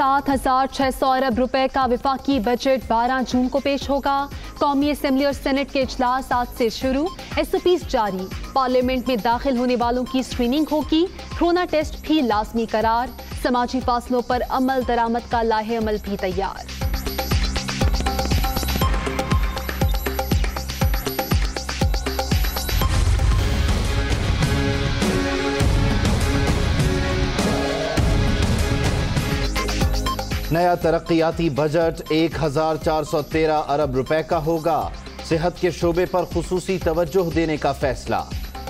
7,600 अरब रुपए का विफाकी बजट 12 जून को पेश होगा। कौमी असेंबली और सेनेट के इजलास आज से शुरू, SOPs जारी। पार्लियामेंट में दाखिल होने वालों की स्क्रीनिंग होगी। कोरोना टेस्ट भी लाजमी करार। समाजी फासलों पर अमल दरामद का लाहे अमल भी तैयार। नया तरक्याती बजट 1,413 अरब रुपए का होगा। सेहत के शोबे पर खुसूसी तवज्जो देने का फैसला।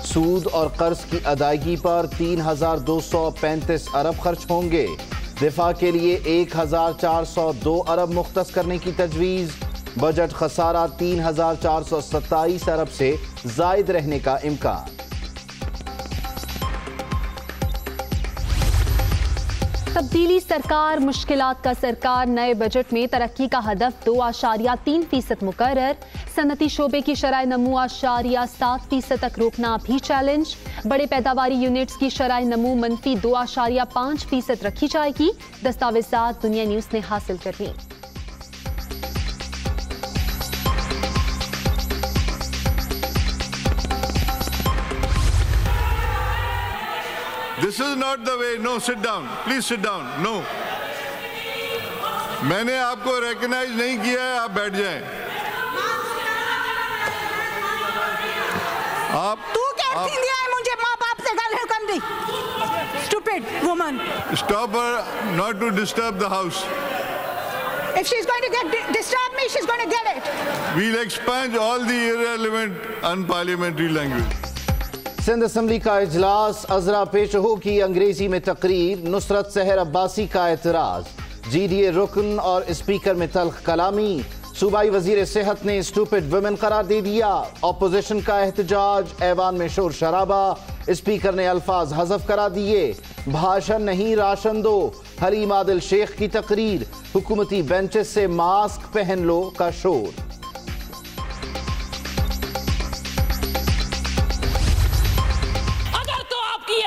सूद और कर्ज की अदायगी पर 3,235 अरब खर्च होंगे। दिफा के लिए 1,402 अरब मुख्तस करने की तजवीज़। बजट खसारा 3,427 अरब से जायद रहने का इम्कान। तब्दीली सरकार मुश्किलात का सरकार। नए बजट में तरक्की का हदफ 2.3% मुकर्रर। सनती शोबे की शरह नमू 8.7% तक रोकना भी चैलेंज। बड़े पैदावारी यूनिट्स की शरह नमू मनफी 2.5% रखी जाएगी। दस्तावेजात दुनिया न्यूज ने हासिल कर ली। This is not the way. No, sit down. Please sit down. No. मैंने आपको रिकॉग्नाइज नहीं किया है, आप बैठ जाएं। आप तू क्या दिया है मुझे माँ बाप से गाली करनी? Stupid woman. Stop her not to disturb the house. If she's going to disturb me, she's going to get it. We'll expunge all the irrelevant unparliamentary language. Sindh assembly का इजलास। अजरा पेशहो की अंग्रेजी में तकरीर। नुसरत सहर अब्बासी का एतराज। GDA रुकन और स्पीकर में तल्ख कलामी। सूबाई वजीर सेहत ने स्टूपिड वुमेन करार दे दिया। ऑपोजिशन का एहतजाज। ऐवान में शोर शराबा। स्पीकर ने अल्फाज हज़फ करा दिए। भाषण नहीं राशन दो। हलीम आदिल शेख की तकरीर। हुकूमती बेंचेस से मास्क पहन लो का शोर।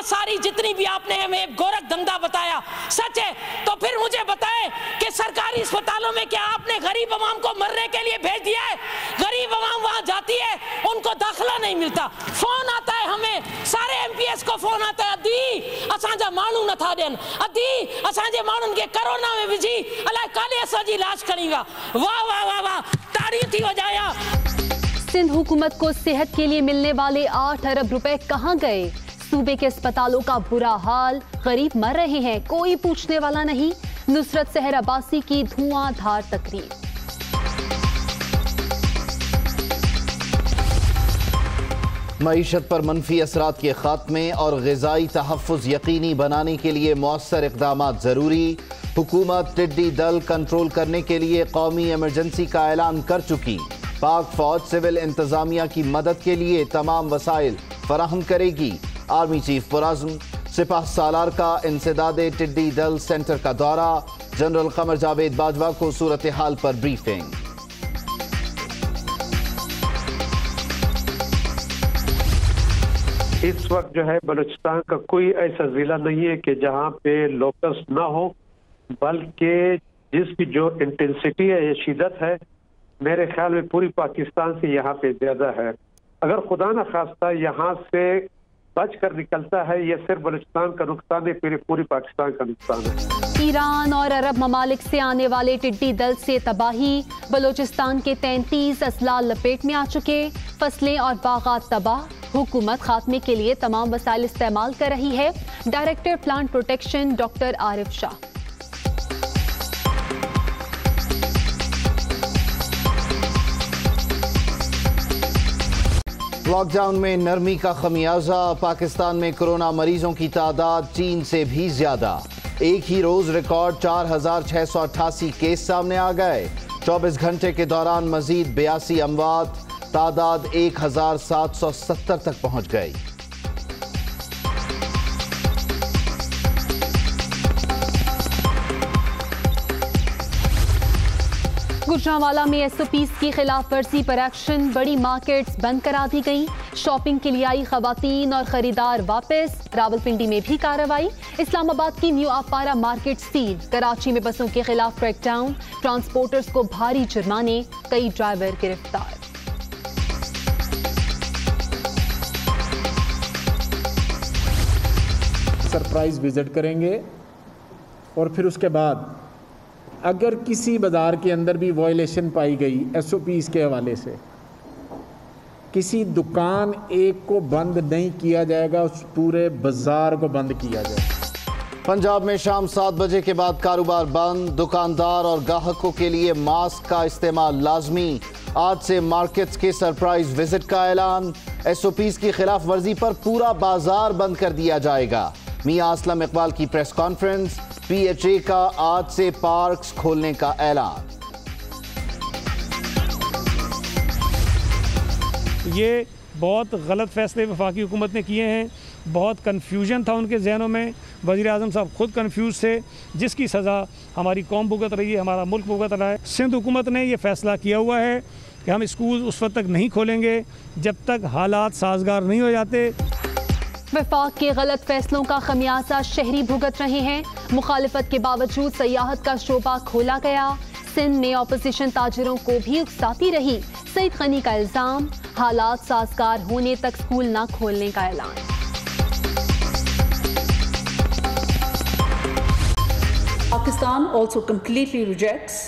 सारी जितनी भी आपने हमें गोरख धंधा बताया सच है, तो फिर मुझे बताएं कि सरकारी अस्पतालों में क्या आपने गरीब अवाम को मरने के लिए भेज दिया है? गरीब अवाम वहां जाती है, उनको दाखिला नहीं मिलता। फोन आता है हमें, सारे MPS को फोन आता है, अदी असांजा माण्हू नथा ॾियनि, अदी असांजे माण्हुनि खे कोरोना में विझी अलाए काले असांजी लाश खणी विया। वाह वाह वाह वाह, ताड़ियूं थी वजाया। सिंध हुकूमत को सेहत के लिए मिलने वाले 8 अरब रुपए कहां गए? सूबे के अस्पतालों का बुरा हाल। गरीब मर रहे हैं, कोई पूछने वाला नहीं। नुसरत सहर अब्बासी की धुआंधार तकरीर। मईशत पर मनफी असरात के खात्मे और ग़िज़ाई तहफ़्फ़ुज़ यकीनी बनाने के लिए मौसर इक़दामात ज़रूरी। हुकूमत टिड्डी दल कंट्रोल करने के लिए कौमी एमरजेंसी का ऐलान कर चुकी। पाक फौज सिविल इंतज़ामिया की मदद के लिए तमाम वसाइल फराहम करेगी। आर्मी चीफ पुराज़म सिपाह सालार का इंसदादे टिड्डी दल सेंटर का दौरा। जनरल कमर जावेद बाजवा को सूरत हाल पर ब्रीफिंग। इस वक्त जो है बलूचिस्तान का कोई ऐसा जिला नहीं है कि जहां पे लोकस ना हो, बल्कि जिसकी जो इंटेंसिटी है या शिद्दत है, मेरे ख्याल में पूरी पाकिस्तान से यहाँ पे ज्यादा है। अगर खुदा न खास्ता यहाँ से बच कर निकलता है, ये सिर्फ बलूचिस्तान का नुकसान है, फिर पूरी पाकिस्तान का नुकसान है। ईरान और अरब ममालिक से आने वाले टिड्डी दल से तबाही। बलूचिस्तान के 33 अजला लपेट में आ चुके। फसलें और बागात तबाह। हुकूमत खात्मे के लिए तमाम वसाइल इस्तेमाल कर रही है। Director plant protection doctor Arif Shah. Lockdown में नरमी का खमियाजा। पाकिस्तान में कोरोना मरीजों की तादाद चीन से भी ज्यादा। एक ही रोज रिकॉर्ड 4,688 केस सामने आ गए। 24 घंटे के दौरान मजीद 82 अमवात। तादाद 1,770 तक पहुंच गई। गुजरांवाला में एसओपीज की खिलाफ वर्जी पर एक्शन, बड़ी मार्केट्स बंद करा दी गई। शॉपिंग के लिए आई खवातीन और खरीदार वापस। रावलपिंडी में भी कार्रवाई। इस्लामाबाद की न्यू अपारा मार्केट सील। कराची में बसों के खिलाफ क्रैकडाउन, ट्रांसपोर्टर्स को भारी जुर्माने, कई ड्राइवर गिरफ्तार। सरप्राइज विजिट करेंगे और फिर उसके बाद अगर किसी बाज़ार के अंदर भी वायलेशन पाई गई एसओपीज़ के हवाले से, किसी दुकान एक को बंद नहीं किया जाएगा, उस पूरे बाज़ार को बंद किया जाएगा। पंजाब में शाम 7 बजे के बाद कारोबार बंद। दुकानदार और ग्राहकों के लिए मास्क का इस्तेमाल लाजमी। आज से मार्केट्स के सरप्राइज विजिट का ऐलान। एसओपीज़ की खिलाफ वर्जी पर पूरा बाजार बंद कर दिया जाएगा। मियां असलम इकबाल की प्रेस कॉन्फ्रेंस। पीएचए का आज से पार्क्स खोलने का ऐलान। ये बहुत गलत फैसले वफाकी हुकूमत ने किए हैं। बहुत कन्फ्यूजन था उनके जहनों में। वज़ीर आज़म साहब खुद कन्फ्यूज थे, जिसकी सज़ा हमारी कौम भुगत रही है, हमारा मुल्क भुगत रहा है। सिंध हुकूमत ने ये फैसला किया हुआ है कि हम स्कूल उस वक्त तक नहीं खोलेंगे जब तक हालात साजगार नहीं हो जाते। वफाक के गलत फैसलों का खमियाजा शहरी भुगत रहे हैं। मुखालिफत के बावजूद सयाहत का शोबा खोला गया। सिंध में अपोजिशन ताजिरों को भी उकसाती रही। सईद गनी का इल्जाम, हालात साजगार होने तक स्कूल न खोलने का ऐलान। Pakistan also completely rejects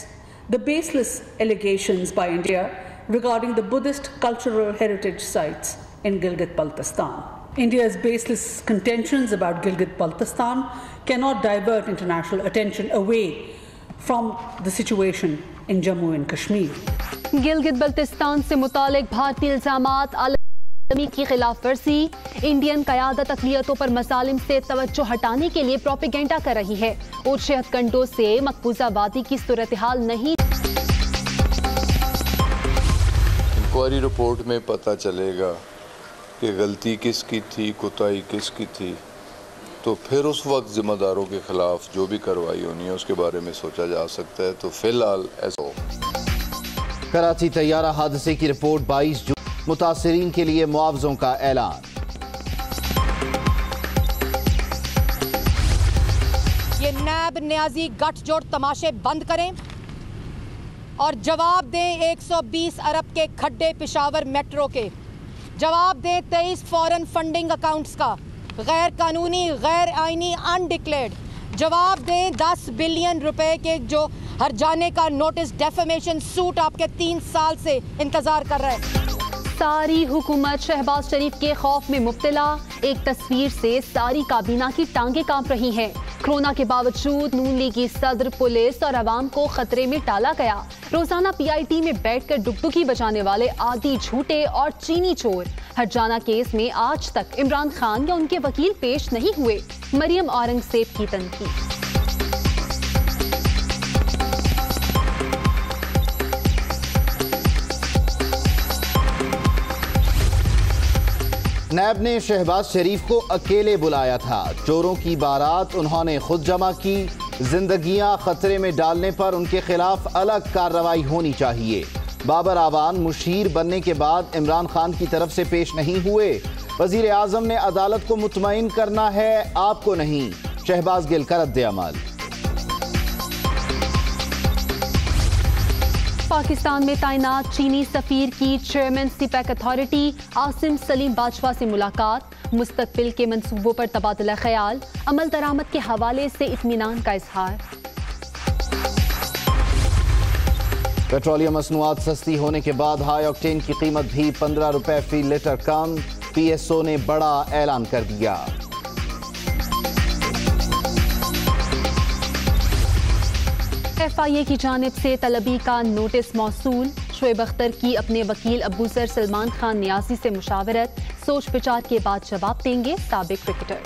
the baseless allegations by India regarding the Buddhist cultural heritage sites in Gilgit-Baltistan. India's baseless contentions about Gilgit-Baltistan cannot divert international attention away from the situation in Jammu and Kashmir. Gilgit-Baltistan से मुतालिक भारतीय इल्जामात आलमी की खिलाफ वर्जी। Indian क़यादत अक़लियतों पर मसालिम से तवज्जो हटाने के लिए प्रोपेगेंडा कर रही है और 76 घंटों से मकबूजा वादी की सूरत हाल नहीं। इंक्वायरी रिपोर्ट में पता चलेगा कि गलती किसकी थी, कोताही किसकी थी, तो फिर उस वक्त जिम्मेदारों के खिलाफ जो भी कार्रवाई होनी है उसके बारे में सोचा जा सकता है। तो फिलहाल ऐसा। कराची तैयारा हादसे की रिपोर्ट 22 जून। मुतासिरीन के लिए मुआवजों का ऐलान। ये नैब न्याजी गठजोड़ तमाशे बंद करें और जवाब दें 120 अरब के खड्डे पेशावर मेट्रो के। जवाब दें 23 फॉरेन फंडिंग अकाउंट्स का, गैर कानूनी, गैर आईनी, अनडिक्लेयर्ड। जवाब दें 10 बिलियन रुपए के जो हर जाने का नोटिस डेफेमेशन सूट आपके 3 साल से इंतजार कर रहे हैं। सारी हुकूमत शहबाज शरीफ के खौफ में मुब्तला। एक तस्वीर से सारी काबीना की टांगें कांप रही हैं। कोरोना के बावजूद नून लीग की सदर, पुलिस और अवाम को खतरे में डाला गया। रोजाना पीआईटी में बैठकर डुगडुगी बजाने वाले आदि झूठे और चीनी चोर। हरजाना केस में आज तक इमरान खान या उनके वकील पेश नहीं हुए। मरियम औरंगजेब की तनकीद। नैब ने शहबाज शरीफ को अकेले बुलाया था। चोरों की बारात उन्होंने खुद जमा की। जिंदगियां खतरे में डालने पर उनके खिलाफ अलग कार्रवाई होनी चाहिए। बाबर आवान मुशीर बनने के बाद इमरान खान की तरफ से पेश नहीं हुए। वजीर आजम ने अदालत को मुतमईन करना है, आपको नहीं। शहबाज गिल का रद्द अमल। पाकिस्तान में तैनात चीनी सफीर की chairman CPEC authority Asim Salim Bajwa से मुलाकात। मुस्तकबिल के मंसूबों पर तबादला ख्याल, अमल दरामद के हवाले से इत्मीनान का इजहार। पेट्रोलियम मसनूआत सस्ती होने के बाद हाई ऑक्टेन की कीमत भी 15 रुपए फी लीटर कम। पीएसओ ने बड़ा ऐलान कर दिया। FIA की जानिब से तलबी का नोटिस मौसूल। शोएब अख्तर की अपने वकील अबूजर सलमान खान नियाजी से मुशावरत। सोच विचार के बाद जवाब देंगे साबिक क्रिकेटर।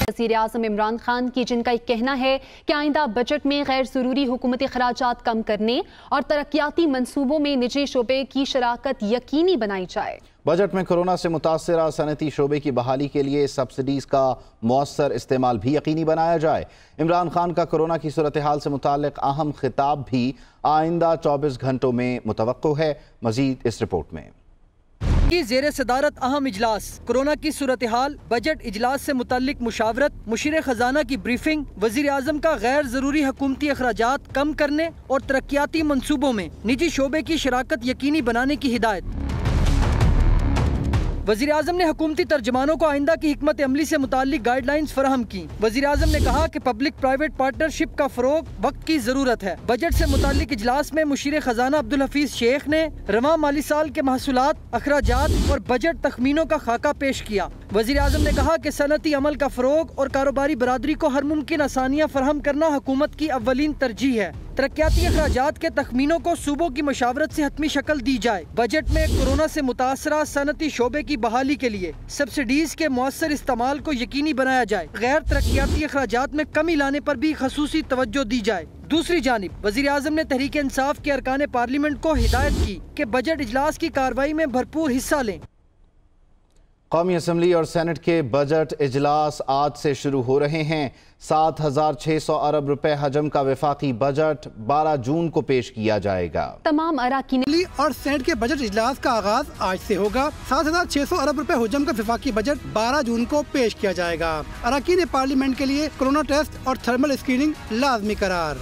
वज़ीर-ए-आज़म इमरान खान की, जिनका एक कहना है कि आइंदा बजट में गैर ज़रूरी हुकूमती खराजात कम करने और तरक्याती मंसूबों में निजी शोबे की शराकत यकीनी बनाई जाए। बजट में कोरोना से मुतासरा सनती शोबे की बहाली के लिए सब्सिडीज़ का मौसर इस्तेमाल भी यकीनी बनाया जाए। इमरान खान का कोरोना की सूरत हाल से मुताल्लिक अहम खिताब भी आइंदा 24 घंटों में मुतवक्को है। मजीद इस रिपोर्ट में। की ज़ेरे सदारत अहम इजलास, कोरोना की सूरत हाल, बजट इजलास से मुताल्लिक मुशावरत, मुशीर खजाना की ब्रीफिंग, वज़ीर आज़म का गैर ज़रूरी हुकूमती अखराजात कम करने और तरक्याती मंसूबों में निजी शोबे की शराकत यकीनी बनाने की हिदायत। वज़ीर आज़म ने हुकूमती तर्जमानों को आइंदा की हिकमत अमली से मुताल्लिक गाइडलाइंस फराहम की। वज़ीर आज़म ने कहा कि पब्लिक प्राइवेट पार्टनरशिप का फ़रोग वक्त की ज़रूरत है। बजट से मुताल्लिक इजलास में मुशीर खजाना अब्दुल हफीज शेख ने रवां माली साल के महसूलात, अखराजात और बजट तखमीनों का खाका पेश किया। वज़ीर आज़म ने कहा कि सनती अमल का फ़रोग और कारोबारी बरादरी को हर मुमकिन आसानियाँ फराहम करना हुकूमत की अव्वलीन तरजीह है। तरक्याती अखराजात के तखमीनों को सूबों की मशावरत से हतमी शक्ल दी जाए। बजट में कोरोना से मुतासरा सनती शोबे की बहाली के लिए सब्सिडीज के मौसर इस्तेमाल को यकीनी बनाया जाए। गैर तरक्याती अखराजात में कमी लाने पर भी खसूसी तवज्जो दी जाए। दूसरी जानिब वज़ीर आज़म ने तहरीक इंसाफ के अरकान पार्लियामेंट को हिदायत की कि बजट इजलास की कार्रवाई में भरपूर हिस्सा लें। कौमी असम्बली और सेनेट के बजट इजलास आज से शुरू हो रहे हैं। 7,600 अरब रुपए हजम का वफाकी बजट 12 जून को पेश किया जाएगा। तमाम अराकीन और सेनेट के बजट इजलास का आगाज आज से होगा। 7,600 अरब रुपए हजम का वफाकी बजट 12 जून को पेश किया जाएगा। अराकीन पार्लियामेंट के लिए कोरोना टेस्ट और थर्मल स्क्रीनिंग लाजमी करार।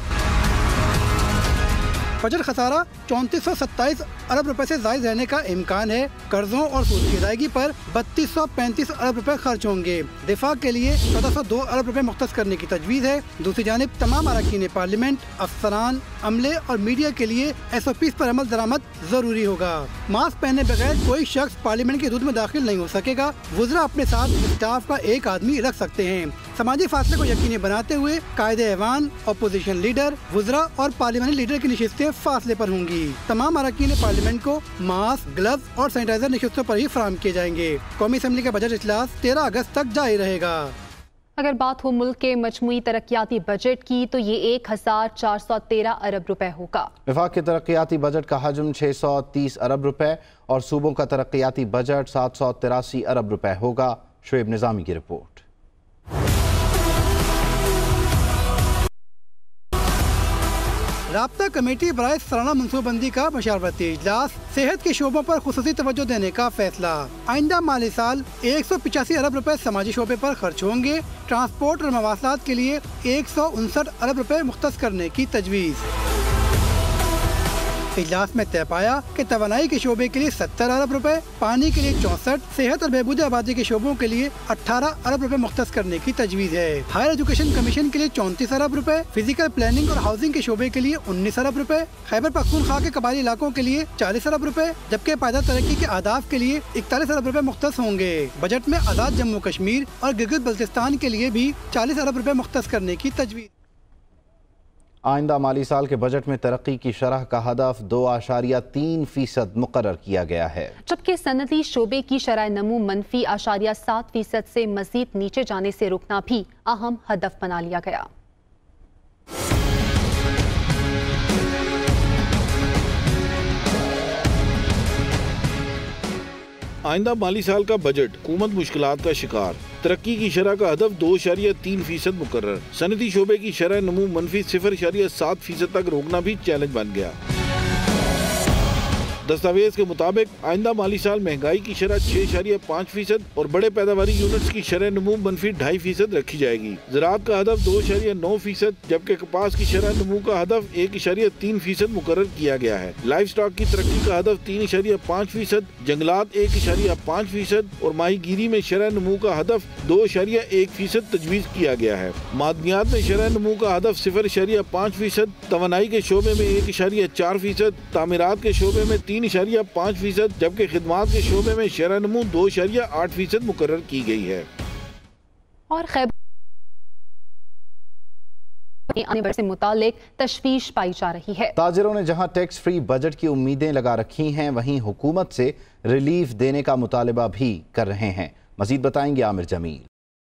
बजट खसारा 3427 अरब रुपए से जायद रहने का इम्कान है। कर्जों और सूद की अदायगी पर 3235 अरब रुपए खर्च होंगे। दिफा के लिए 1402 अरब रुपए मुख्तस करने की तजवीज़ है। दूसरी जानिब तमाम अरकान पार्लियामेंट, अफसरान, अमले और मीडिया के लिए SOPs पर अमल दरामद जरूरी होगा। मास्क पहने बगैर कोई शख्स पार्लियामेंट की हदूद में दाखिल नहीं हो सकेगा। वुज़रा अपने साथ स्टाफ का एक आदमी रख सकते हैं। समाजी फासले को यकीनी बनाते हुए कायदे ऐवान, अपोजिशन लीडर, वुज़रा और पार्लियामेंटी लीडर की नशिस्तें फासले पर होंगी। तमाम अरकान पार्लियामेंट को मास्क, ग्लव्स और सैनिटाइजर नशिस्तों पर ही फराहम किए जाएंगे। कौमी असम्बली का बजट इजलास 13 अगस्त तक जारी रहेगा। अगर बात हो मुल्क के मजमूई तरक्याती बजट की तो ये 1,413 अरब रुपए होगा। वफाक के तरक्याती बजट का हजम 630 अरब रुपए और सूबों का तरक्याती बजट 783 अरब रुपए होगा। शुएब निज़ामी की रिपोर्ट। राब्ता कमेटी बराए सालाना मनसूबबंदी का मशावरती इजलास, सेहत के शोबों पर खुसूसी तवज्जो देने का फैसला। आइंदा माली साल 185 अरब रुपए समाजी शोबे पर खर्च होंगे। ट्रांसपोर्ट और मवासलात के लिए 159 अरब रुपए मुख्तस करने की तजवीज़। इजलास में तय पाया कि तवानाई के शोबे के लिए 70 अरब रुपए, पानी के लिए 64, सेहत और बहबूद आबादी के शोबों के लिए 18 अरब रुपए मुख्तस करने की तजवीज़ है। हायर एजुकेशन कमीशन के लिए 34 अरब रुपए, फिजिकल प्लानिंग और हाउसिंग के शोबे के लिए 19 अरब रुपए, खैबर पख्तूनख्वा के कबायली इलाकों के लिए 40 अरब रुपए, जबकि पायदार तरक्की के अहदाफ के लिए 41 अरब रुपए मुख्तस होंगे। बजट में आज़ाद जम्मू कश्मीर और गिलगित बल्तिस्तान के लिए भी 40 अरब रुपए मुख्तस करने की तजवीज़। आइंदा माली साल के बजट में तरक्की की शरह का हदफ 2.3% मुकर्रर किया गया है, जबकि सनती शोबे की शरह नमू -7% से मजीद नीचे जाने से रोकना भी अहम हदफ बना लिया गया। आइंदा माली साल का बजट हुकूमत मुश्किलात का शिकार। तरक्की की शरह का हदफ 2.3% मुकर्रर। सनती शोबे की शरह नमू -0.7% तक रोकना भी चैलेंज बन गया। दस्तावेज के मुताबिक आइंदा माली साल महंगाई की शरह 6.5% और बड़े पैदावारी यूनिट्स की शरह नमू -2.5% रखी जाएगी। ज़राअत का हदफ 2.9%, जबकि कपास की शरह नमू का हदफ 1.3% मुकर्रर किया गया है। लाइव स्टॉक की तरक्की का हदफ 3.5%, जंगलात 1.5% और माहीगीरी में शरह नमू का हदफ 2.1% तजवीज़ किया गया है। मादनियात में शरह नमू का हदफ 0.5%, तवानाई के शोबे में 1.4%, तामीरात के शोबे में 3.5%, जबकि खिदमात के शोबे में शरह नमू 2.8% मुकर्रर की गई है। और खैबर आने बढ़ने से मुतालिक तशवीश पाई जा रही है। ताजिरों ने जहां टैक्स फ्री बजट की उम्मीदें लगा रखी हैं, वहीं हुकूमत से रिलीफ देने का मुतालबा भी कर रहे हैं। मजीद बताएंगे आमिर जमील।